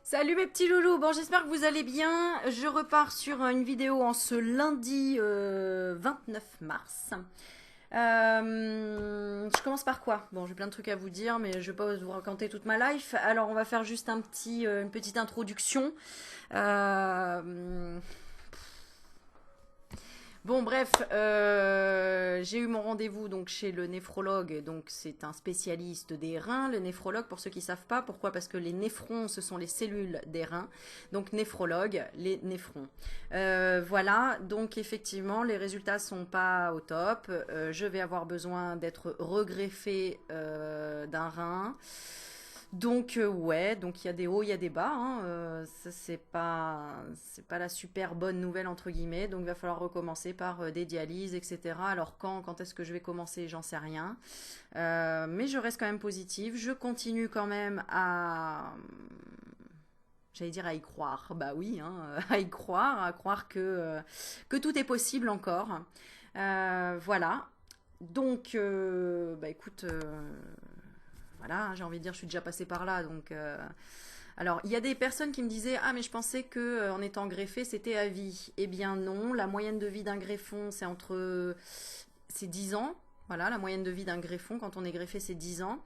Salut mes petits loulous, bon j'espère que vous allez bien. Je repars sur une vidéo en ce lundi 29 mars. Je commence par quoi? Bon, j'ai plein de trucs à vous dire, mais je vais pas vous raconter toute ma life. Alors, on va faire juste une petite introduction. Euh, Bon, bref, j'ai eu mon rendez-vous donc chez le néphrologue. Donc, c'est un spécialiste des reins. Le néphrologue, pour ceux qui savent pas, pourquoi? Parce que les néphrons, ce sont les cellules des reins. Donc, néphrologue, les néphrons. Voilà. Donc, effectivement, les résultats sont pas au top. Je vais avoir besoin d'être regreffé d'un rein. Donc ouais, donc il y a des hauts, il y a des bas, hein, ça c'est pas la super bonne nouvelle entre guillemets, donc il va falloir recommencer par des dialyses, etc. Alors quand est-ce que je vais commencer, j'en sais rien. Mais je reste quand même positive, je continue quand même j'allais dire à y croire, bah oui, hein, à y croire, à croire que tout est possible encore. Voilà. Donc, bah écoute, voilà, hein, j'ai envie de dire, je suis déjà passée par là, donc. Alors, il y a des personnes qui me disaient, ah mais je pensais que en étant greffé, c'était à vie. Eh bien non, la moyenne de vie d'un greffon, c'est 10 ans. Voilà, la moyenne de vie d'un greffon quand on est greffé, c'est 10 ans.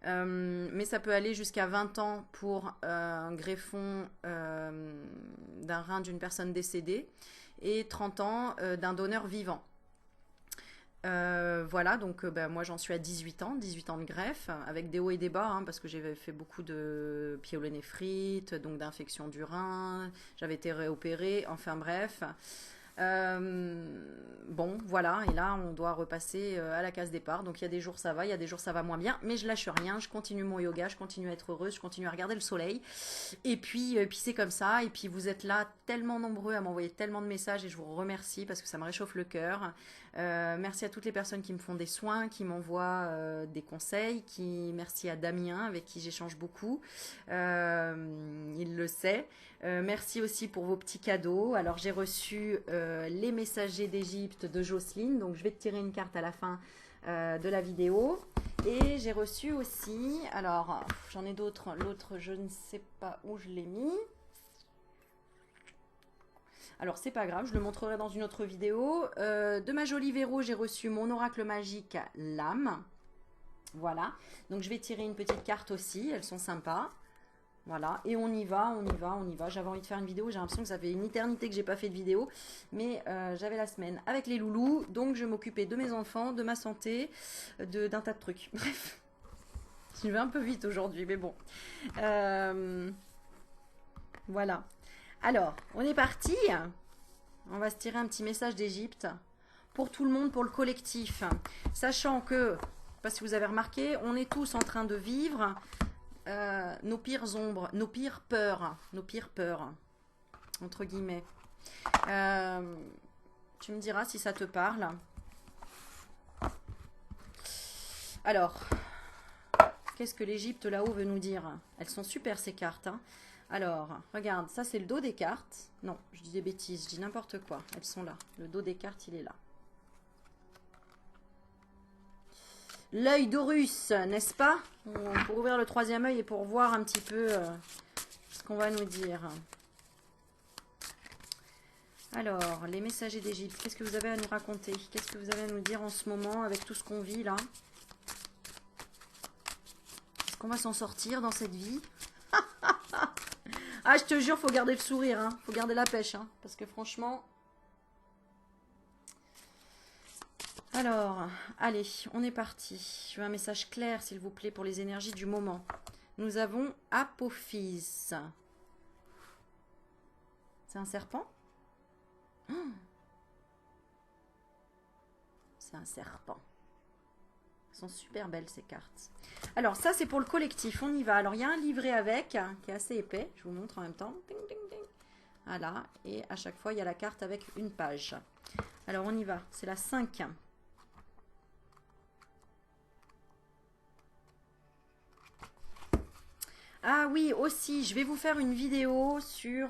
Mais ça peut aller jusqu'à 20 ans pour un greffon d'un rein d'une personne décédée et 30 ans d'un donneur vivant. Voilà, donc bah, moi j'en suis à 18 ans de greffe, avec des hauts et des bas, hein, parce que j'ai fait beaucoup de pyélonéphrite, donc d'infection du rein, j'avais été réopérée, enfin bref. Bon, voilà, et là on doit repasser à la case départ. Donc il y a des jours ça va, il y a des jours ça va moins bien, mais je lâche rien, je continue mon yoga, je continue à être heureuse, je continue à regarder le soleil. Et puis c'est comme ça. Et puis vous êtes là tellement nombreux à m'envoyer tellement de messages et je vous remercie parce que ça me réchauffe le cœur. Merci à toutes les personnes qui me font des soins, qui m'envoient des conseils. Merci à Damien avec qui j'échange beaucoup. Il le sait. Merci aussi pour vos petits cadeaux. Alors j'ai reçu les messagers d'Égypte de Jocelyne. Donc je vais te tirer une carte à la fin de la vidéo. Et j'ai reçu aussi, alors j'en ai d'autres, l'autre je ne sais pas où je l'ai mis. Alors c'est pas grave, je le montrerai dans une autre vidéo. De ma jolie Véro, j'ai reçu mon oracle magique, l'âme. Voilà, donc je vais tirer une petite carte aussi, elles sont sympas. Voilà, et on y va, on y va, on y va. J'avais envie de faire une vidéo, j'ai l'impression que ça fait une éternité que j'ai pas fait de vidéo, mais j'avais la semaine avec les loulous, donc je m'occupais de mes enfants, de ma santé, d'un tas de trucs. Bref, je vais un peu vite aujourd'hui, mais bon. Euh, voilà. Alors, on est parti. On va se tirer un petit message d'Égypte pour tout le monde, pour le collectif. Sachant que, je ne sais pas si vous avez remarqué, on est tous en train de vivre nos pires ombres, nos pires peurs, entre guillemets. Euh, Tu me diras si ça te parle. Alors, qu'est-ce que l'Égypte là-haut veut nous dire? Elles sont super ces cartes, hein. Alors, regarde, ça c'est le dos des cartes. Non, je dis des bêtises, je dis n'importe quoi. Elles sont là. Le dos des cartes, il est là. L'œil d'Horus, n'est-ce pas? Pour ouvrir le troisième œil et pour voir un petit peu ce qu'on va nous dire. Alors, les messagers d'Égypte, qu'est-ce que vous avez à nous raconter? Qu'est-ce que vous avez à nous dire en ce moment avec tout ce qu'on vit là? Est-ce qu'on va s'en sortir dans cette vie? Ah, je te jure, faut garder le sourire, hein. Faut garder la pêche, hein. Parce que franchement... Alors, allez, on est parti. Je veux un message clair, s'il vous plaît, pour les énergies du moment. Nous avons Apophis. C'est un serpent? Oh, c'est un serpent. Elles sont super belles, ces cartes. Alors, ça, c'est pour le collectif. On y va. Alors, il y a un livret avec, qui est assez épais. Je vous montre en même temps. Ding, ding, ding. Voilà. Et à chaque fois, il y a la carte avec une page. Alors, on y va. C'est la 5. Ah oui, aussi, je vais vous faire une vidéo sur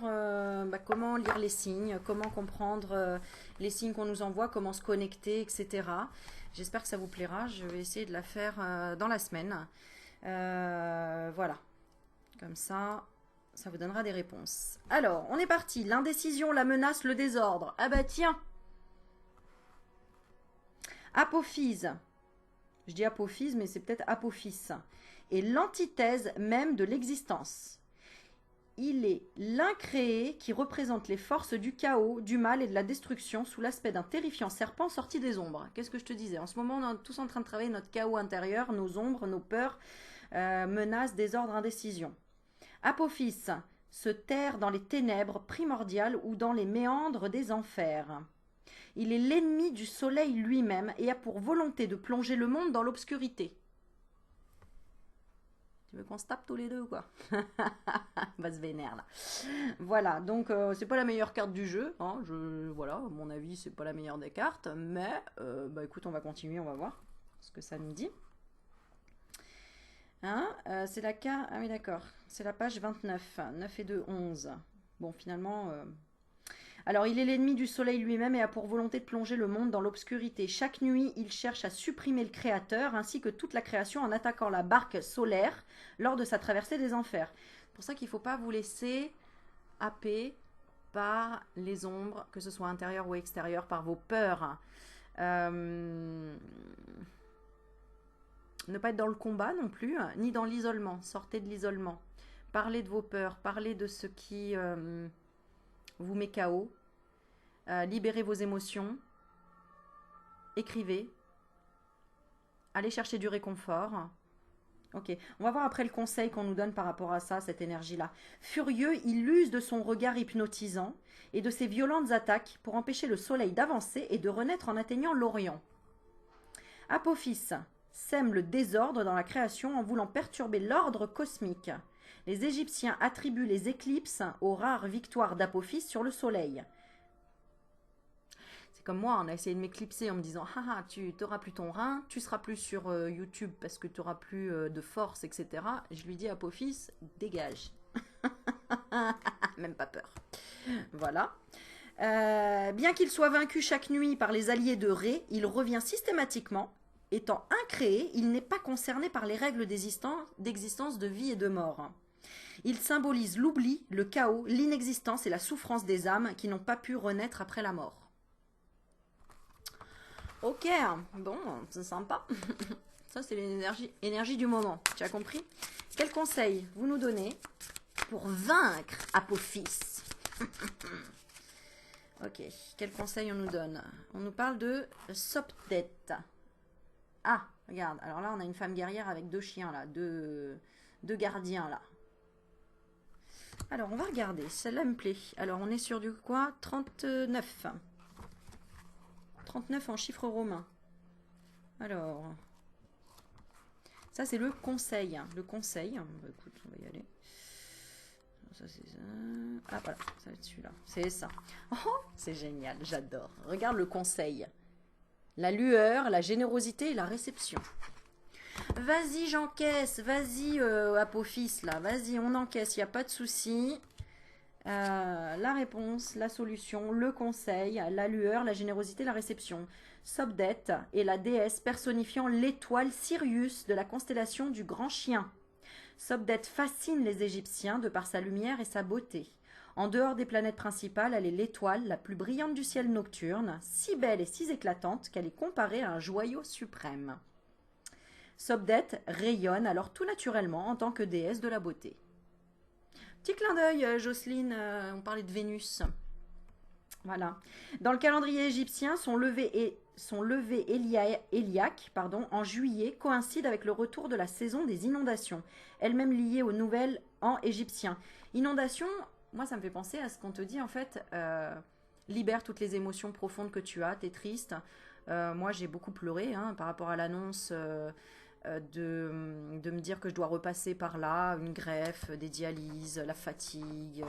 comment lire les signes, comment comprendre les signes qu'on nous envoie, comment se connecter, etc. J'espère que ça vous plaira. Je vais essayer de la faire dans la semaine. Voilà. Comme ça, ça vous donnera des réponses. Alors, on est parti. L'indécision, la menace, le désordre. Ah bah tiens. Apophyse. Je dis apophyse, mais c'est peut-être apophis. Et l'antithèse même de l'existence. Il est l'incréé qui représente les forces du chaos, du mal et de la destruction sous l'aspect d'un terrifiant serpent sorti des ombres. Qu'est-ce que je te disais? En ce moment, on est tous en train de travailler notre chaos intérieur, nos ombres, nos peurs, menaces, désordre, indécision. Apophis, se terre dans les ténèbres primordiales ou dans les méandres des enfers. Il est l'ennemi du soleil lui-même et a pour volonté de plonger le monde dans l'obscurité. Tu veux qu'on se tape tous les deux ou quoi? On va se vénère là. Voilà, donc c'est pas la meilleure carte du jeu. Hein, voilà, à mon avis, c'est pas la meilleure des cartes. Mais, bah écoute, on va continuer, on va voir ce que ça nous dit. Hein, c'est la carte... Ah oui, d'accord. C'est la page 29. 9 et 2, 11. Bon, finalement... Alors, il est l'ennemi du soleil lui-même et a pour volonté de plonger le monde dans l'obscurité. Chaque nuit, il cherche à supprimer le créateur ainsi que toute la création en attaquant la barque solaire lors de sa traversée des enfers. C'est pour ça qu'il ne faut pas vous laisser happer par les ombres, que ce soit intérieures ou extérieures, par vos peurs. Ne pas être dans le combat non plus, ni dans l'isolement. Sortez de l'isolement. Parlez de vos peurs, parlez de ce qui... vous met KO, libérez vos émotions, écrivez, allez chercher du réconfort. Ok, on va voir après le conseil qu'on nous donne par rapport à ça, cette énergie-là. Furieux, il use de son regard hypnotisant et de ses violentes attaques pour empêcher le soleil d'avancer et de renaître en atteignant l'Orient. Apophis sème le désordre dans la création en voulant perturber l'ordre cosmique. Les Égyptiens attribuent les éclipses aux rares victoires d'Apophis sur le soleil. C'est comme moi, on a essayé de m'éclipser en me disant « Haha, tu n'auras plus ton rein, tu seras plus sur YouTube parce que tu n'auras plus de force, etc. » Je lui dis « Apophis, dégage. » Même pas peur. Voilà. Bien qu'il soit vaincu chaque nuit par les alliés de Ré, il revient systématiquement. Étant incréé, il n'est pas concerné par les règles d'existence de vie et de mort. Il symbolise l'oubli, le chaos, l'inexistence et la souffrance des âmes qui n'ont pas pu renaître après la mort. Ok, bon, c'est sympa. Ça, c'est l'énergie du moment. Tu as compris? Quel conseil vous nous donnez pour vaincre Apophis? Ok, quel conseil on nous donne? On nous parle de Sopdet. Ah, regarde, alors là, on a une femme guerrière avec deux chiens, là, deux gardiens, là. Alors, on va regarder, celle-là me plaît. Alors, on est sur du quoi? 39. 39 en chiffres romains. Alors, ça, c'est le conseil. Le conseil, bah, écoute, on va y aller. Ça, c'est ça. Ah, voilà, ça va être celui-là. C'est ça. Oh, c'est génial, j'adore. Regarde le conseil. La lueur, la générosité et la réception. Vas-y, j'encaisse. Vas-y, Apophis, là. Vas-y, on encaisse. Il n'y a pas de souci. La réponse, la solution, le conseil, la lueur, la générosité, la réception. Sopdet est la déesse personnifiant l'étoile Sirius de la constellation du Grand Chien. Sopdet fascine les Égyptiens de par sa lumière et sa beauté. En dehors des planètes principales, elle est l'étoile la plus brillante du ciel nocturne, si belle et si éclatante qu'elle est comparée à un joyau suprême. Sopdet rayonne alors tout naturellement en tant que déesse de la beauté. Petit clin d'œil, Jocelyne, on parlait de Vénus. Voilà. Dans le calendrier égyptien, son lever héliaque en juillet coïncide avec le retour de la saison des inondations, elle-même liée au nouvel an égyptien. Inondation, moi ça me fait penser à ce qu'on te dit en fait, libère toutes les émotions profondes que tu as, t'es triste. Moi j'ai beaucoup pleuré par rapport à l'annonce de me dire que je dois repasser par là, une greffe, des dialyses, la fatigue,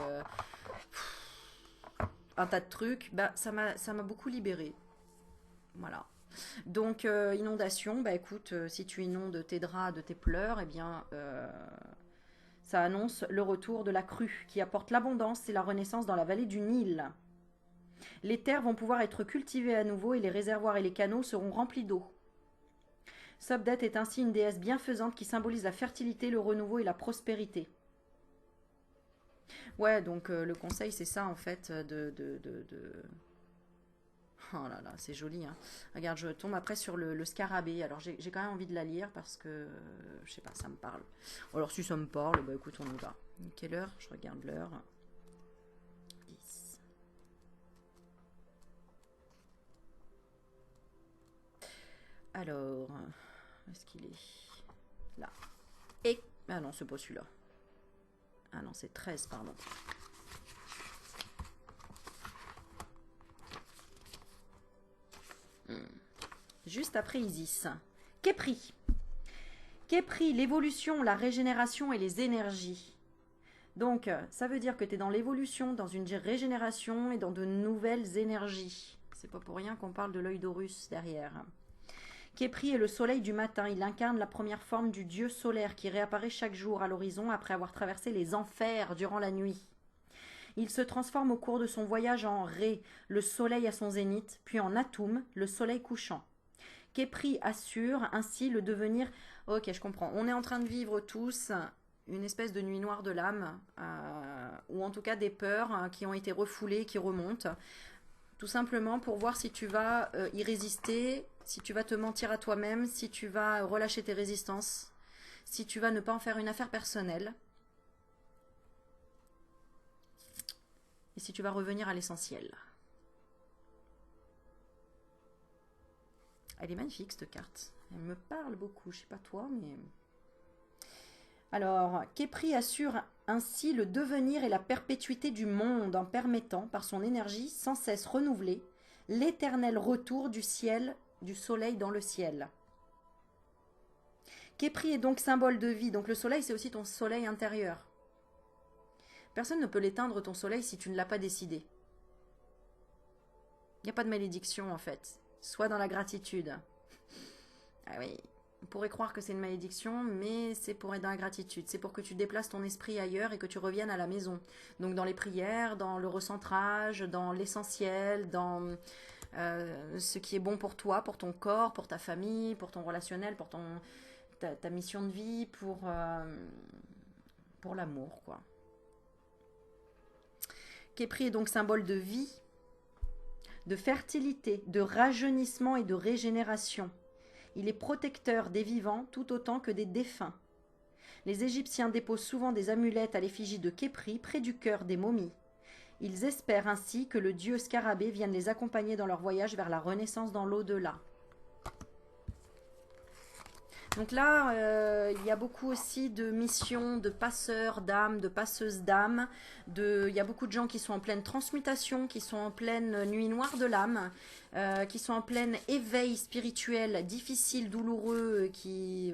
un tas de trucs, bah, ça m'a beaucoup libérée. Voilà. Donc, inondation, bah écoute, si tu inondes tes draps de tes pleurs, eh bien, ça annonce le retour de la crue qui apporte l'abondance et la renaissance dans la vallée du Nil. Les terres vont pouvoir être cultivées à nouveau et les réservoirs et les canaux seront remplis d'eau. Sopdet est ainsi une déesse bienfaisante qui symbolise la fertilité, le renouveau et la prospérité. Ouais, donc le conseil, c'est ça, en fait, Oh là là, c'est joli, hein. Regarde, je tombe après sur le scarabée. Alors, j'ai quand même envie de la lire parce que, je sais pas, ça me parle. Alors, si ça me parle, bah écoute, on y va. Quelle heure? Je regarde l'heure. 10. Alors, où est-ce qu'il est? Là. Et... Ah non, c'est pas celui-là. Ah non, c'est 13, pardon. Juste après Isis. Képri. Képri, l'évolution, la régénération et les énergies. Donc, ça veut dire que tu es dans l'évolution, dans une régénération et dans de nouvelles énergies. C'est pas pour rien qu'on parle de l'œil d'Horus derrière. Képri est le soleil du matin. Il incarne la première forme du dieu solaire qui réapparaît chaque jour à l'horizon après avoir traversé les enfers durant la nuit. Il se transforme au cours de son voyage en Ré, le soleil à son zénith, puis en Atum, le soleil couchant. Képri assure ainsi le devenir... Ok, je comprends. On est en train de vivre tous une espèce de nuit noire de l'âme, ou en tout cas des peurs qui ont été refoulées, qui remontent. Tout simplement pour voir si tu vas y résister, si tu vas te mentir à toi-même, si tu vas relâcher tes résistances, si tu vas ne pas en faire une affaire personnelle, et si tu vas revenir à l'essentiel. Elle est magnifique cette carte. Elle me parle beaucoup, je sais pas toi, mais... Alors, Képri assure ainsi le devenir et la perpétuité du monde en permettant, par son énergie sans cesse renouvelée, l'éternel retour du ciel, du soleil dans le ciel. Képri est donc symbole de vie, donc le soleil c'est aussi ton soleil intérieur. Personne ne peut l'éteindre ton soleil si tu ne l'as pas décidé. Il n'y a pas de malédiction en fait. Sois dans la gratitude. Ah oui, on pourrait croire que c'est une malédiction, mais c'est pour être dans la gratitude. C'est pour que tu déplaces ton esprit ailleurs et que tu reviennes à la maison. Donc dans les prières, dans le recentrage, dans l'essentiel, dans ce qui est bon pour toi, pour ton corps, pour ta famille, pour ton relationnel, pour ta mission de vie, pour l'amour, quoi. Képri est donc symbole de vie, de fertilité, de rajeunissement et de régénération. Il est protecteur des vivants tout autant que des défunts. Les Égyptiens déposent souvent des amulettes à l'effigie de Képri près du cœur des momies. Ils espèrent ainsi que le dieu scarabée vienne les accompagner dans leur voyage vers la renaissance dans l'au-delà. Donc là, il y a beaucoup aussi de missions de passeurs d'âmes, de passeuses d'âmes. Il y a beaucoup de gens qui sont en pleine transmutation, qui sont en pleine nuit noire de l'âme, qui sont en plein éveil spirituel difficile, douloureux,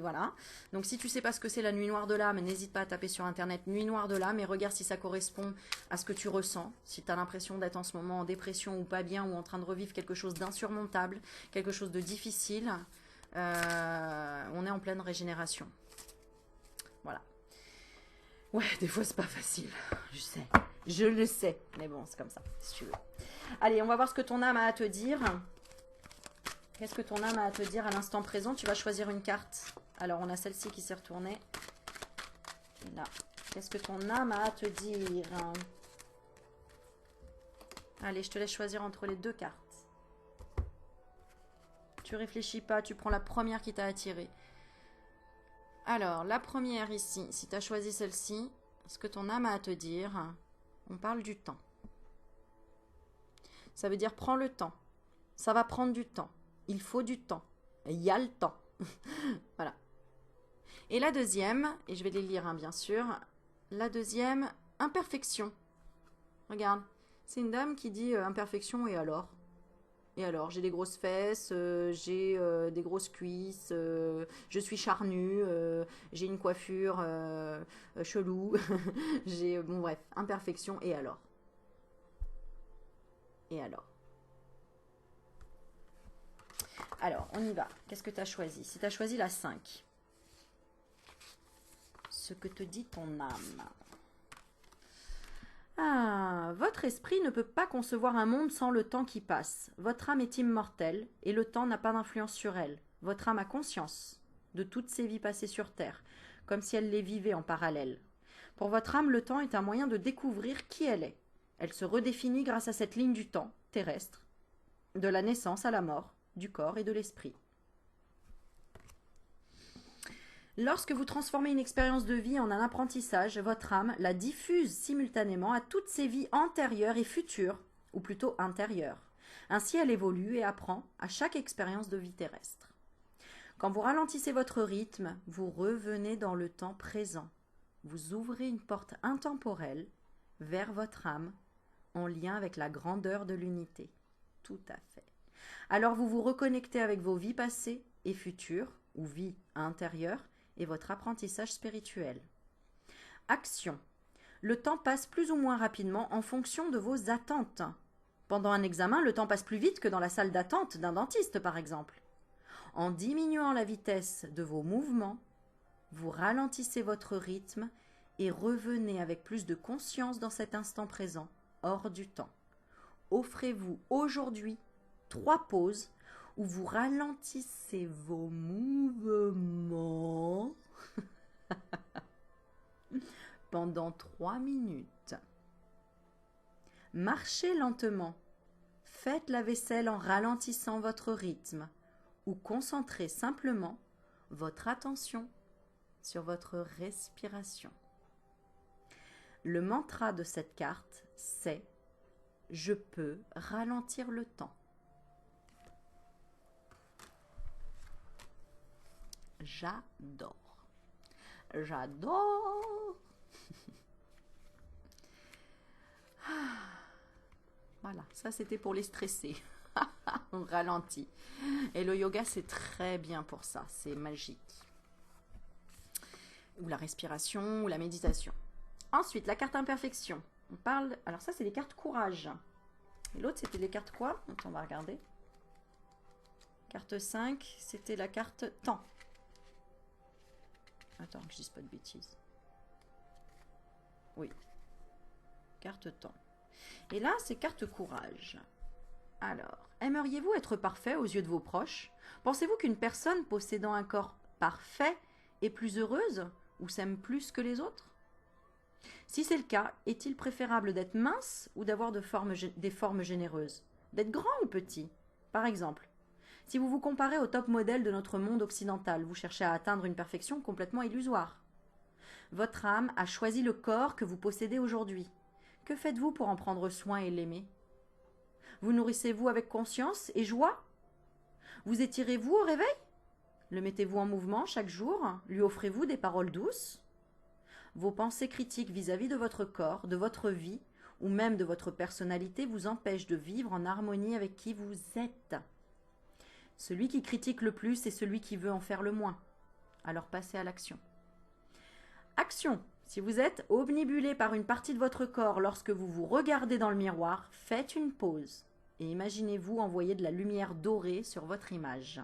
voilà. Donc si tu sais pas ce que c'est la nuit noire de l'âme, n'hésite pas à taper sur internet nuit noire de l'âme et regarde si ça correspond à ce que tu ressens. Si tu as l'impression d'être en ce moment en dépression ou pas bien ou en train de revivre quelque chose d'insurmontable, quelque chose de difficile... on est en pleine régénération. Voilà. Ouais, des fois c'est pas facile. Je sais. Je le sais. Mais bon, c'est comme ça, si tu veux. Allez, on va voir ce que ton âme a à te dire. Qu'est-ce que ton âme a à te dire à l'instant présent? Tu vas choisir une carte. Alors, on a celle-ci qui s'est retournée. Et là. Qu'est-ce que ton âme a à te dire? Allez, je te laisse choisir entre les deux cartes. Tu réfléchis pas, tu prends la première qui t'a attiré. Alors, la première ici, si tu as choisi celle-ci, ce que ton âme a à te dire, on parle du temps. Ça veut dire prends le temps. Ça va prendre du temps. Il faut du temps. Il y a le temps. Voilà. Et la deuxième, et je vais les lire bien sûr, la deuxième, imperfection. Regarde, c'est une dame qui dit imperfection et alors? Et alors, j'ai des grosses fesses, j'ai des grosses cuisses, je suis charnue, j'ai une coiffure chelou, j'ai, bon bref, imperfection, et alors? Et alors? Alors, on y va. Qu'est-ce que tu as choisi? Si tu as choisi la 5, ce que te dit ton âme. Ah, votre esprit ne peut pas concevoir un monde sans le temps qui passe. Votre âme est immortelle et le temps n'a pas d'influence sur elle. Votre âme a conscience de toutes ses vies passées sur Terre, comme si elle les vivait en parallèle. Pour votre âme, le temps est un moyen de découvrir qui elle est. Elle se redéfinit grâce à cette ligne du temps terrestre, de la naissance à la mort, du corps et de l'esprit. Lorsque vous transformez une expérience de vie en un apprentissage, votre âme la diffuse simultanément à toutes ses vies antérieures et futures, ou plutôt intérieures. Ainsi, elle évolue et apprend à chaque expérience de vie terrestre. Quand vous ralentissez votre rythme, vous revenez dans le temps présent. Vous ouvrez une porte intemporelle vers votre âme en lien avec la grandeur de l'unité. Tout à fait. Alors vous vous reconnectez avec vos vies passées et futures, ou vies intérieures, et votre apprentissage spirituel. Action. Le temps passe plus ou moins rapidement en fonction de vos attentes. Pendant un examen, le temps passe plus vite que dans la salle d'attente d'un dentiste, par exemple. En diminuant la vitesse de vos mouvements, vous ralentissez votre rythme et revenez avec plus de conscience dans cet instant présent, hors du temps. Offrez-vous aujourd'hui 3 pauses où vous ralentissez vos mouvements pendant 3 minutes. Marchez lentement. Faites la vaisselle en ralentissant votre rythme ou concentrez simplement votre attention sur votre respiration. Le mantra de cette carte, c'est « Je peux ralentir le temps ». J'adore. J'adore. Voilà, ça c'était pour les stressés. On ralentit. Et le yoga, c'est très bien pour ça. C'est magique. Ou la respiration, ou la méditation. Ensuite, la carte imperfection. On parle... Alors ça, c'est les cartes courage. Et l'autre, c'était les cartes quoi? Donc, on va regarder. Carte 5, c'était la carte temps. Attends, que je dise pas de bêtises. Oui. Carte temps. Et là, c'est carte courage. Alors, aimeriez-vous être parfait aux yeux de vos proches? Pensez-vous qu'une personne possédant un corps parfait est plus heureuse ou s'aime plus que les autres? Si c'est le cas, est-il préférable d'être mince ou d'avoir des formes généreuses? D'être grand ou petit? Par exemple, si vous vous comparez au top modèle de notre monde occidental, vous cherchez à atteindre une perfection complètement illusoire. Votre âme a choisi le corps que vous possédez aujourd'hui. Que faites-vous pour en prendre soin et l'aimer? Vous nourrissez-vous avec conscience et joie? Vous étirez-vous au réveil? Le mettez-vous en mouvement chaque jour? Lui offrez-vous des paroles douces? Vos pensées critiques vis-à-vis de votre corps, de votre vie ou même de votre personnalité vous empêchent de vivre en harmonie avec qui vous êtes. Celui qui critique le plus est celui qui veut en faire le moins. Alors passez à l'action. Action. Si vous êtes obnubilé par une partie de votre corps lorsque vous vous regardez dans le miroir, faites une pause et imaginez-vous envoyer de la lumière dorée sur votre image.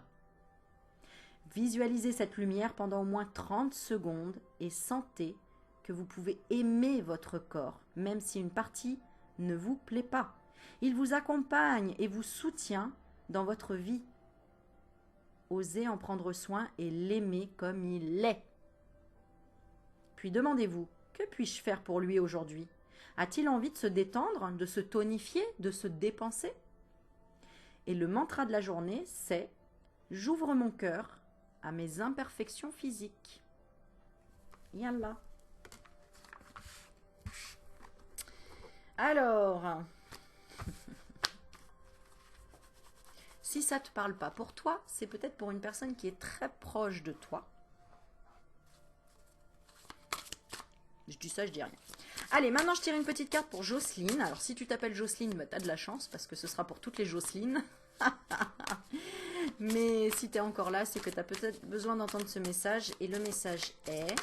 Visualisez cette lumière pendant au moins 30 secondes et sentez que vous pouvez aimer votre corps, même si une partie ne vous plaît pas. Il vous accompagne et vous soutient dans votre vie. Osez en prendre soin et l'aimer comme il est. Puis demandez-vous, que puis-je faire pour lui aujourd'hui? A-t-il envie de se détendre, de se tonifier, de se dépenser? Et le mantra de la journée, c'est « J'ouvre mon cœur à mes imperfections physiques ». Yallah. Alors, si ça ne te parle pas pour toi, c'est peut-être pour une personne qui est très proche de toi. Je dis ça, je dis rien. Allez, maintenant je tire une petite carte pour Jocelyne. Alors si tu t'appelles Jocelyne, bah, tu as de la chance parce que ce sera pour toutes les Jocelynes. Mais si tu es encore là, c'est que tu as peut-être besoin d'entendre ce message. Et le message est,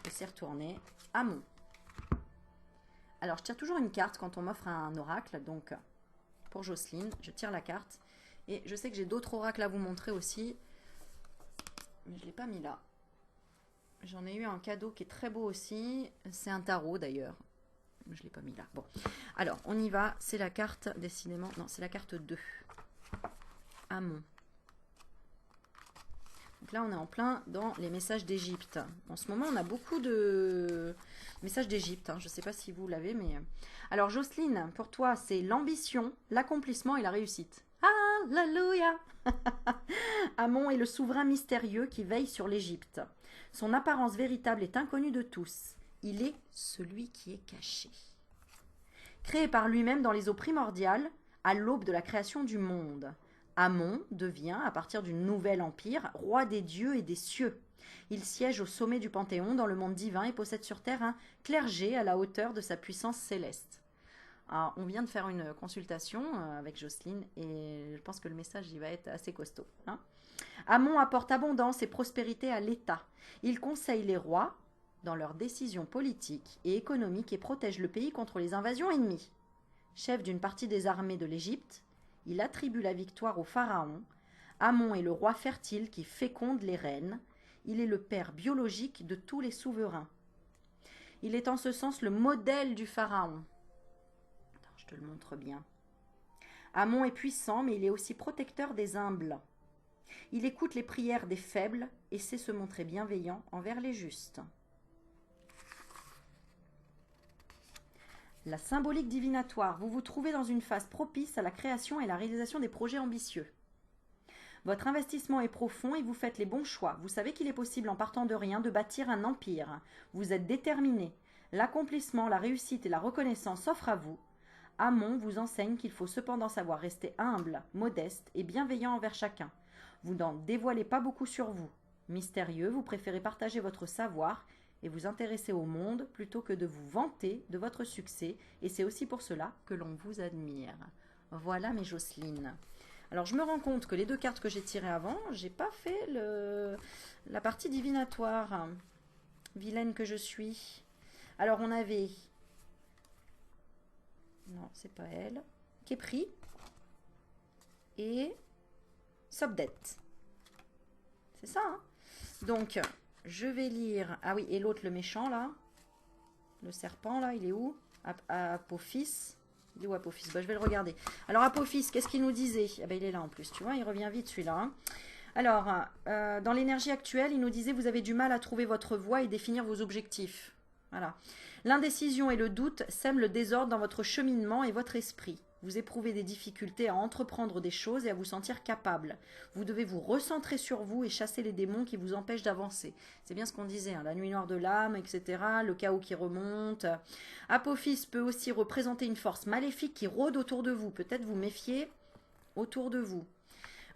et c'est retourné, Amon. Alors je tire toujours une carte quand on m'offre un oracle. Donc pour Jocelyne, je tire la carte. Et je sais que j'ai d'autres oracles à vous montrer aussi. Mais je ne l'ai pas mis là. J'en ai eu un cadeau qui est très beau aussi. C'est un tarot d'ailleurs. Je ne l'ai pas mis là. Bon. Alors, on y va. C'est la carte, décidément. Non, c'est la carte 2. Amon. Donc là, on est en plein dans les messages d'Égypte. En ce moment, on a beaucoup de messages d'Égypte. Hein. Je ne sais pas si vous l'avez, mais... Alors, Jocelyne, pour toi, c'est l'ambition, l'accomplissement et la réussite. Alléluia. Amon est le souverain mystérieux qui veille sur l'Égypte. Son apparence véritable est inconnue de tous. Il est celui qui est caché. Créé par lui-même dans les eaux primordiales, à l'aube de la création du monde, Amon devient, à partir du nouvel empire, roi des dieux et des cieux. Il siège au sommet du Panthéon dans le monde divin et possède sur terre un clergé à la hauteur de sa puissance céleste. Alors, on vient de faire une consultation avec Jocelyne et je pense que le message il va être assez costaud. Hein. Amon apporte abondance et prospérité à l'État. Il conseille les rois dans leurs décisions politiques et économiques et protège le pays contre les invasions ennemies. Chef d'une partie des armées de l'Égypte, il attribue la victoire au pharaon. Amon est le roi fertile qui féconde les reines. Il est le père biologique de tous les souverains. Il est en ce sens le modèle du pharaon. Attends, je te le montre bien. Amon est puissant, mais il est aussi protecteur des humbles. Il écoute les prières des faibles et sait se montrer bienveillant envers les justes. La symbolique divinatoire. Vous vous trouvez dans une phase propice à la création et la réalisation des projets ambitieux. Votre investissement est profond et vous faites les bons choix. Vous savez qu'il est possible en partant de rien de bâtir un empire. Vous êtes déterminé. L'accomplissement, la réussite et la reconnaissance s'offrent à vous. Amon vous enseigne qu'il faut cependant savoir rester humble, modeste et bienveillant envers chacun. Vous n'en dévoilez pas beaucoup sur vous. Mystérieux, vous préférez partager votre savoir et vous intéresser au monde plutôt que de vous vanter de votre succès. Et c'est aussi pour cela que l'on vous admire. Voilà mes Jocelyne. Alors je me rends compte que les deux cartes que j'ai tirées avant, j'ai pas fait la partie divinatoire. Vilaine que je suis. Alors on avait... Non, c'est pas elle. Képri. Et... Sobdet. C'est ça, hein? Donc... Je vais lire... Ah oui, et l'autre, le méchant, là. Le serpent, là, il est où? Apophis. Il est où, Apophis? Bah, je vais le regarder. Alors, Apophis, qu'est-ce qu'il nous disait? Ah ben, il est là, en plus. Tu vois, il revient vite, celui-là. Hein. Alors, dans l'énergie actuelle, il nous disait, vous avez du mal à trouver votre voie et définir vos objectifs. Voilà. L'indécision et le doute sèment le désordre dans votre cheminement et votre esprit. Vous éprouvez des difficultés à entreprendre des choses et à vous sentir capable. Vous devez vous recentrer sur vous et chasser les démons qui vous empêchent d'avancer. C'est bien ce qu'on disait, hein, la nuit noire de l'âme, etc., le chaos qui remonte. Apophis peut aussi représenter une force maléfique qui rôde autour de vous. Peut-être vous méfier autour de vous.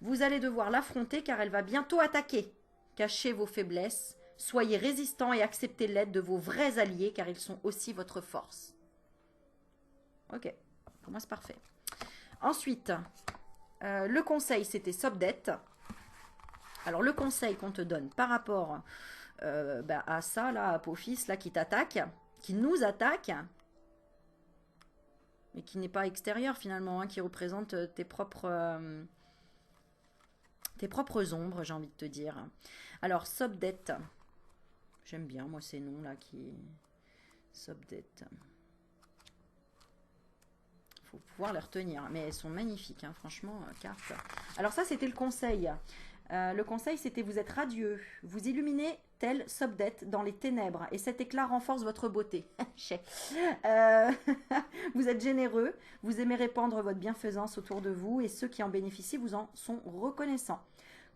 Vous allez devoir l'affronter car elle va bientôt attaquer. Cachez vos faiblesses, soyez résistants et acceptez l'aide de vos vrais alliés car ils sont aussi votre force. Ok. Pour moi, c'est parfait. Ensuite, le conseil, c'était Sobdet. Alors, le conseil qu'on te donne par rapport à ça, là, Apophis, là, qui t'attaque, qui nous attaque, mais qui n'est pas extérieur, finalement, hein, qui représente tes propres ombres, j'ai envie de te dire. Alors, Sobdet. J'aime bien, moi, ces noms, là, qui... Sobdet... pouvoir les retenir, mais elles sont magnifiques, hein, franchement, cartes. Alors ça, c'était le conseil. Le conseil, c'était vous êtes radieux, vous illuminez tel Sobdet dans les ténèbres, et cet éclat renforce votre beauté. Vous êtes généreux, vous aimez répandre votre bienfaisance autour de vous, et ceux qui en bénéficient vous en sont reconnaissants.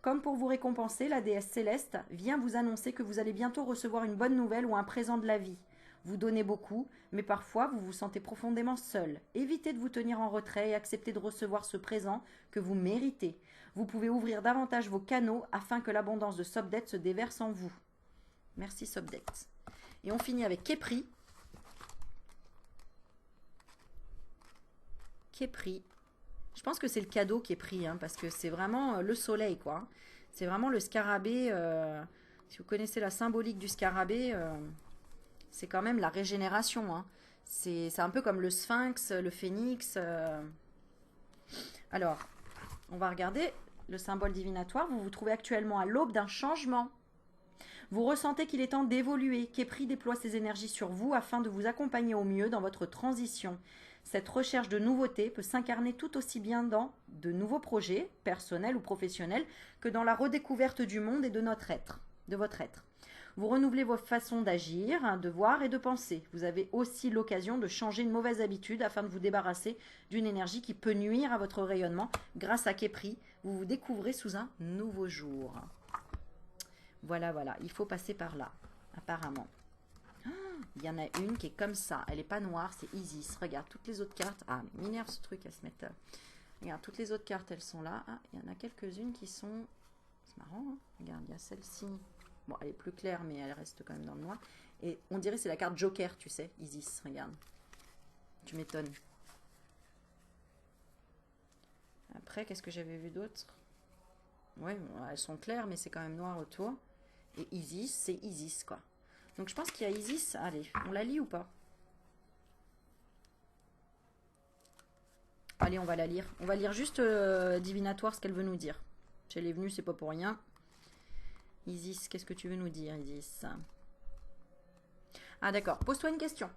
Comme pour vous récompenser, la déesse céleste vient vous annoncer que vous allez bientôt recevoir une bonne nouvelle ou un présent de la vie. Vous donnez beaucoup, mais parfois vous vous sentez profondément seul. Évitez de vous tenir en retrait et acceptez de recevoir ce présent que vous méritez. Vous pouvez ouvrir davantage vos canaux afin que l'abondance de Sobdet se déverse en vous. Merci Sobdet. Et on finit avec Képri. Képri. Je pense que c'est le cadeau qui est pris, hein, parce que c'est vraiment le soleil, quoi. C'est vraiment le scarabée. Si vous connaissez la symbolique du scarabée... c'est quand même la régénération. Hein. C'est un peu comme le sphinx, le phénix. Alors, on va regarder le symbole divinatoire. Vous vous trouvez actuellement à l'aube d'un changement. Vous ressentez qu'il est temps d'évoluer, qu'Épris déploie ses énergies sur vous afin de vous accompagner au mieux dans votre transition. Cette recherche de nouveautés peut s'incarner tout aussi bien dans de nouveaux projets, personnels ou professionnels, que dans la redécouverte du monde et de votre être. Vous renouvelez vos façons d'agir, de voir et de penser. Vous avez aussi l'occasion de changer une mauvaise habitude afin de vous débarrasser d'une énergie qui peut nuire à votre rayonnement. Grâce à Képri, vous vous découvrez sous un nouveau jour. Voilà, voilà, il faut passer par là, apparemment. Il y en a une qui est comme ça, elle n'est pas noire, c'est Isis. Regarde, toutes les autres cartes, ah, m'énerve ce truc à se mettre. Regarde, toutes les autres cartes, elles sont là. Ah, il y en a quelques-unes qui sont, c'est marrant, hein. Regarde, il y a celle-ci. Bon, elle est plus claire, mais elle reste quand même dans le noir. Et on dirait que c'est la carte Joker, tu sais, Isis, regarde. Tu m'étonnes. Après, qu'est-ce que j'avais vu d'autre? Oui, bon, elles sont claires, mais c'est quand même noir autour. Et Isis, c'est Isis, quoi. Donc je pense qu'il y a Isis. Allez, on la lit ou pas? Allez, on va la lire. On va lire juste divinatoire ce qu'elle veut nous dire. Si elle est venue, c'est pas pour rien. Isis, qu'est-ce que tu veux nous dire, Isis? Ah d'accord, pose-toi une question.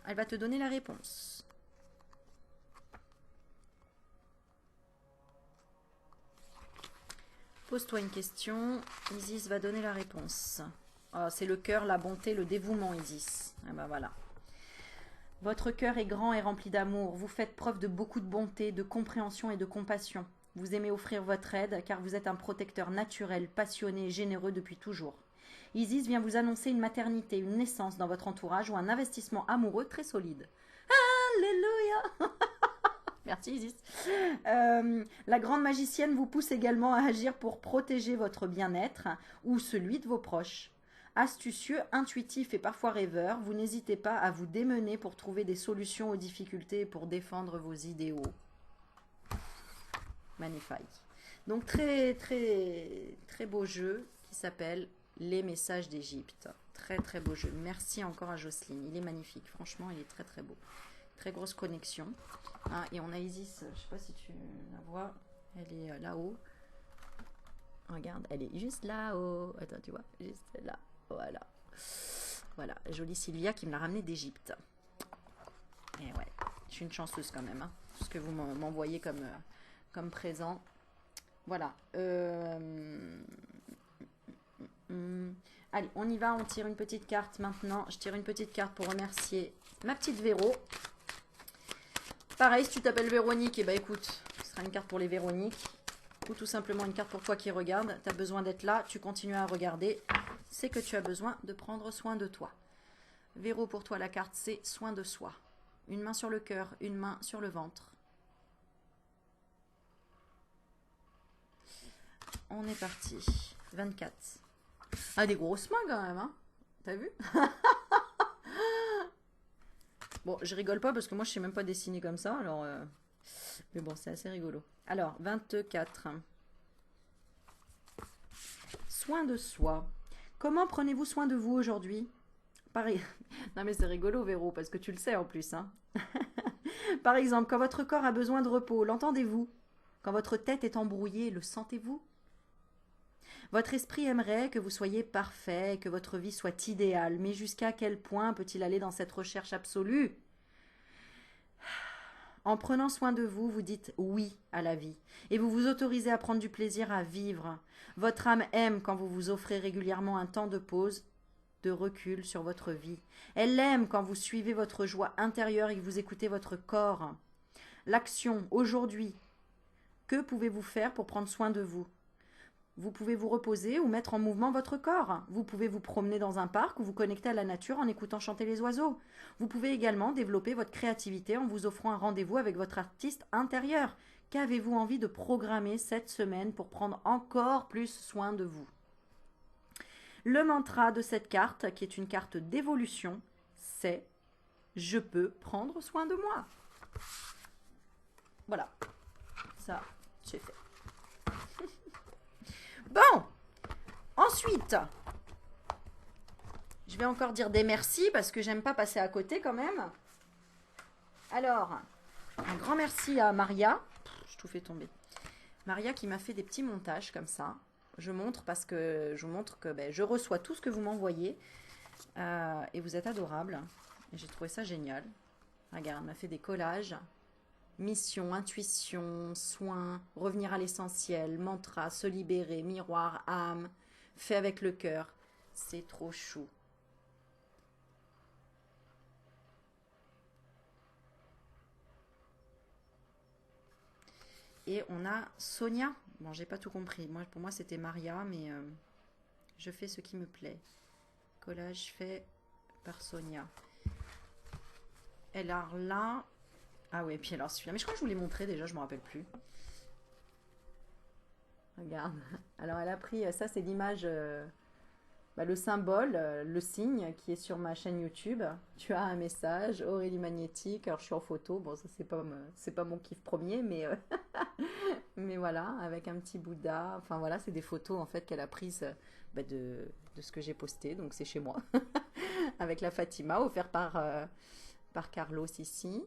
Elle va te donner la réponse. Pose-toi une question. Isis va donner la réponse. Oh, c'est le cœur, la bonté, le dévouement, Isis. Ah ben voilà. Votre cœur est grand et rempli d'amour. Vous faites preuve de beaucoup de bonté, de compréhension et de compassion. Vous aimez offrir votre aide car vous êtes un protecteur naturel, passionné et généreux depuis toujours. Isis vient vous annoncer une maternité, une naissance dans votre entourage ou un investissement amoureux très solide. Alléluia. Merci Isis. La grande magicienne vous pousse également à agir pour protéger votre bien-être ou celui de vos proches. Astucieux, intuitif et parfois rêveur, vous n'hésitez pas à vous démener pour trouver des solutions aux difficultés et pour défendre vos idéaux. Magnifique. Donc très très très beau jeu qui s'appelle Les Messages d'Égypte. Très très beau jeu. Merci encore à Jocelyne. Il est magnifique. Franchement, il est très très beau. Très grosse connexion. Ah, et on a Isis, je sais pas si tu la vois. Elle est là-haut. Regarde, elle est juste là-haut. Attends, tu vois, juste là. Voilà. Voilà, jolie Sylvia qui me l'a ramenée d'Égypte. Et ouais, je suis une chanceuse quand même. Hein, tout ce que vous m'envoyez comme présent. Voilà. Allez, on y va. On tire une petite carte maintenant. Je tire une petite carte pour remercier ma petite Véro. Pareil, si tu t'appelles Véronique, et bah écoute, ce sera une carte pour les Véroniques. Ou tout simplement une carte pour toi qui regarde. Tu as besoin d'être là, tu continues à regarder. C'est que tu as besoin de prendre soin de toi. Véro, pour toi, la carte, c'est soin de soi. Une main sur le cœur, une main sur le ventre. On est parti. 24. Ah, des grosses mains quand même, hein. T'as vu? Bon, je rigole pas parce que moi, je sais même pas dessiner comme ça. Alors, mais bon, c'est assez rigolo. Alors, 24. Soin de soi. Comment prenez-vous soin de vous aujourd'hui? Pareil. Non, mais c'est rigolo, Véro, parce que tu le sais en plus. Hein. Par exemple, quand votre corps a besoin de repos, l'entendez-vous? Quand votre tête est embrouillée, le sentez-vous? Votre esprit aimerait que vous soyez parfait, que votre vie soit idéale, mais jusqu'à quel point peut-il aller dans cette recherche absolue? En prenant soin de vous, vous dites oui à la vie et vous vous autorisez à prendre du plaisir à vivre. Votre âme aime quand vous vous offrez régulièrement un temps de pause, de recul sur votre vie. Elle aime quand vous suivez votre joie intérieure et que vous écoutez votre corps. L'action, aujourd'hui, que pouvez-vous faire pour prendre soin de vous? Vous pouvez vous reposer ou mettre en mouvement votre corps. Vous pouvez vous promener dans un parc ou vous connecter à la nature en écoutant chanter les oiseaux. Vous pouvez également développer votre créativité en vous offrant un rendez-vous avec votre artiste intérieur. Qu'avez-vous envie de programmer cette semaine pour prendre encore plus soin de vous? Le mantra de cette carte, qui est une carte d'évolution, c'est « Je peux prendre soin de moi ». Voilà, ça, c'est fait. Bon, ensuite, je vais encore dire des merci parce que j'aime pas passer à côté quand même. Alors, un grand merci à Maria. Je tout fais tomber. Maria qui m'a fait des petits montages comme ça. je montre parce que je vous montre que ben, je reçois tout ce que vous m'envoyez. Et vous êtes adorables. Et j'ai trouvé ça génial. Regarde, on m'a fait des collages. Mission, intuition, soin, revenir à l'essentiel, mantra, se libérer, miroir, âme, fait avec le cœur. C'est trop chou. Et on a Sonia. Bon, j'ai pas tout compris. Moi, pour moi, c'était Maria, mais je fais ce qui me plaît. Collage fait par Sonia. Alors là... Ah ouais, puis alors celui-là. Mais je crois que je vous l'ai montré déjà, je me rappelle plus. Regarde. Alors elle a pris... Ça, c'est l'image... le symbole, le signe qui est sur ma chaîne YouTube. Tu as un message, Aurélie Magnétique. Alors je suis en photo. Bon, ça, c'est pas mon kiff premier, mais... mais voilà, avec un petit Bouddha. Enfin voilà, c'est des photos en fait qu'elle a prises de ce que j'ai posté. Donc c'est chez moi. Avec la Fatima, offert par Carlos ici.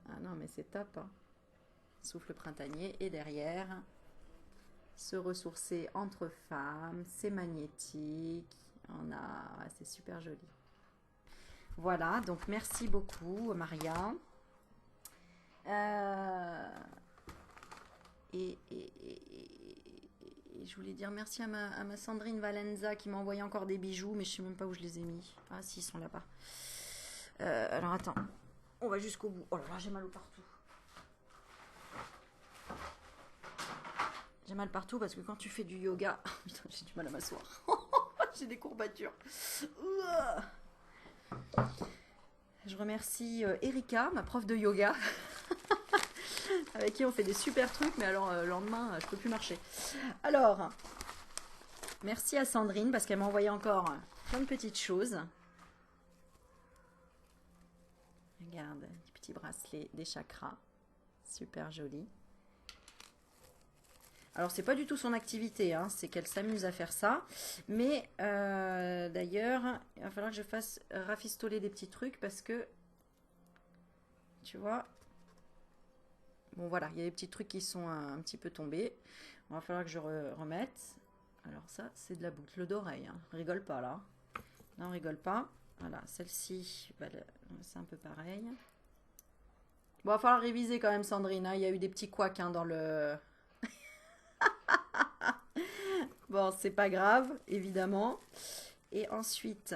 Ah non, mais c'est top. Hein. Souffle printanier. Et derrière, se ressourcer entre femmes. C'est magnétique. On a... c'est super joli. Voilà, donc merci beaucoup, Maria. Et je voulais dire merci à ma Sandrine Valenza qui m'a envoyé encore des bijoux, mais je sais même pas où je les ai mis. Ah si, ils sont là-bas. Alors attends, on va jusqu'au bout. Oh là là, j'ai mal partout. J'ai mal partout parce que quand tu fais du yoga... Putain, j'ai du mal à m'asseoir. J'ai des courbatures. Je remercie Erika, ma prof de yoga. Avec qui on fait des super trucs, mais alors le lendemain, je peux plus marcher. Alors, merci à Sandrine parce qu'elle m'a envoyé encore plein de petites choses. Regarde, des petits bracelets, des chakras. Super joli. Alors, c'est pas du tout son activité, hein, c'est qu'elle s'amuse à faire ça. Mais d'ailleurs, il va falloir que je fasse rafistoler des petits trucs parce que, tu vois... Bon voilà, il y a des petits trucs qui sont un petit peu tombés. Il va falloir que je remette. Alors ça, c'est de la boucle d'oreille. Hein. Rigole pas là. Non, rigole pas. Voilà, celle-ci, c'est un peu pareil. Bon, il va falloir réviser quand même, Sandrine. Hein. Il y a eu des petits couacs hein, dans le... Bon, c'est pas grave, évidemment. Et ensuite...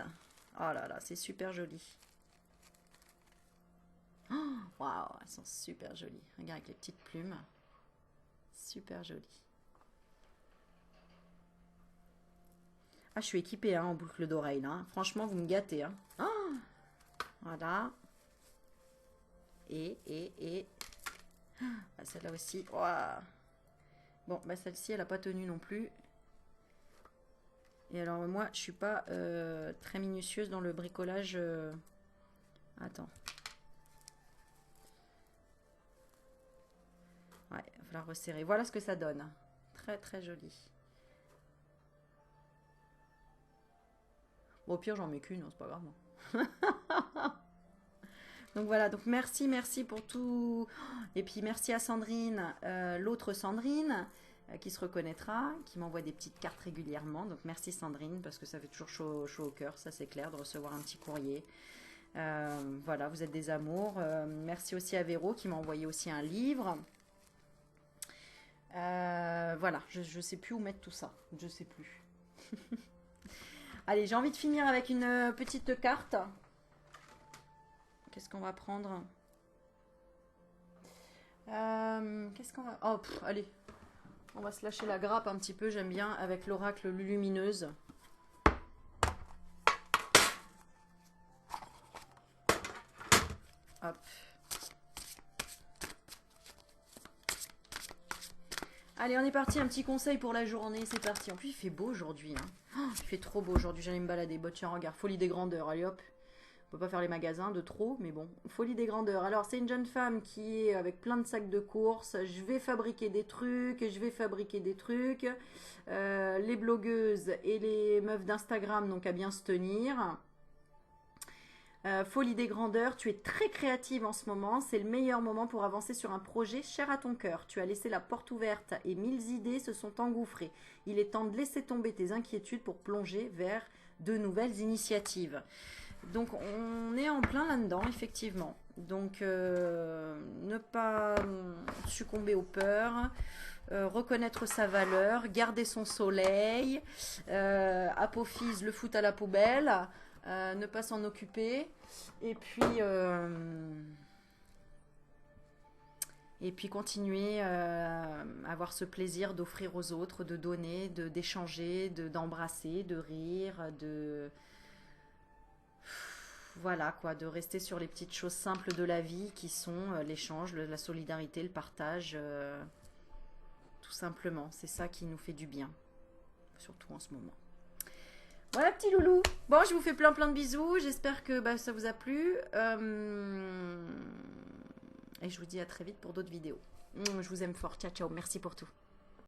Oh là là, c'est super joli. Waouh, elles sont super jolies. Regarde avec les petites plumes. Super jolies. Ah, je suis équipée hein, en boucle d'oreille. Hein. Franchement, vous me gâtez. Hein. Oh, voilà. Et... Ah, celle-là aussi. Wow. Bon, bah celle-ci, elle n'a pas tenu non plus. Et alors, moi, je suis pas très minutieuse dans le bricolage. Attends. Ouais, il va falloir resserrer. Voilà ce que ça donne. Très, très joli. Bon, au pire, j'en mets qu'une, c'est pas grave. Donc voilà, donc merci pour tout. Et puis merci à Sandrine, l'autre Sandrine, qui se reconnaîtra, qui m'envoie des petites cartes régulièrement. Donc merci Sandrine, parce que ça fait toujours chaud au cœur, ça c'est clair, de recevoir un petit courrier. Voilà, vous êtes des amours. Merci aussi à Véro, qui m'a envoyé aussi un livre. Voilà, je sais plus où mettre tout ça. Je sais plus. Allez, j'ai envie de finir avec une petite carte. Qu'est-ce qu'on va prendre? Qu'est-ce qu'on va... Oh, allez. On va se lâcher la grappe un petit peu. J'aime bien avec l'oracle lumineuse. Hop. Allez, on est parti. Un petit conseil pour la journée. C'est parti. En plus, il fait beau aujourd'hui. Hein. Oh, il fait trop beau aujourd'hui. J'allais me balader. Bon, tiens, regarde. Folie des grandeurs. Allez, hop. On peut pas faire les magasins de trop, mais bon, folie des grandeurs. Alors, c'est une jeune femme qui est avec plein de sacs de courses. Je vais fabriquer des trucs, les blogueuses et les meufs d'Instagram, donc à bien se tenir. Folie des grandeurs, tu es très créative en ce moment. C'est le meilleur moment pour avancer sur un projet cher à ton cœur. Tu as laissé la porte ouverte et 1000 idées se sont engouffrées. Il est temps de laisser tomber tes inquiétudes pour plonger vers de nouvelles initiatives. Donc on est en plein là-dedans, effectivement. Donc ne pas succomber aux peurs. Reconnaître sa valeur, garder son soleil, apophyse le foot à la poubelle, ne pas s'en occuper, et puis continuer à avoir ce plaisir d'offrir aux autres, de donner, d'échanger, d'embrasser, de rire, voilà quoi, de rester sur les petites choses simples de la vie qui sont l'échange, la solidarité, le partage. Tout simplement, c'est ça qui nous fait du bien, surtout en ce moment. Voilà, petit loulou. Bon, je vous fais plein de bisous. J'espère que ça vous a plu. Et je vous dis à très vite pour d'autres vidéos. Je vous aime fort. Ciao, ciao. Merci pour tout.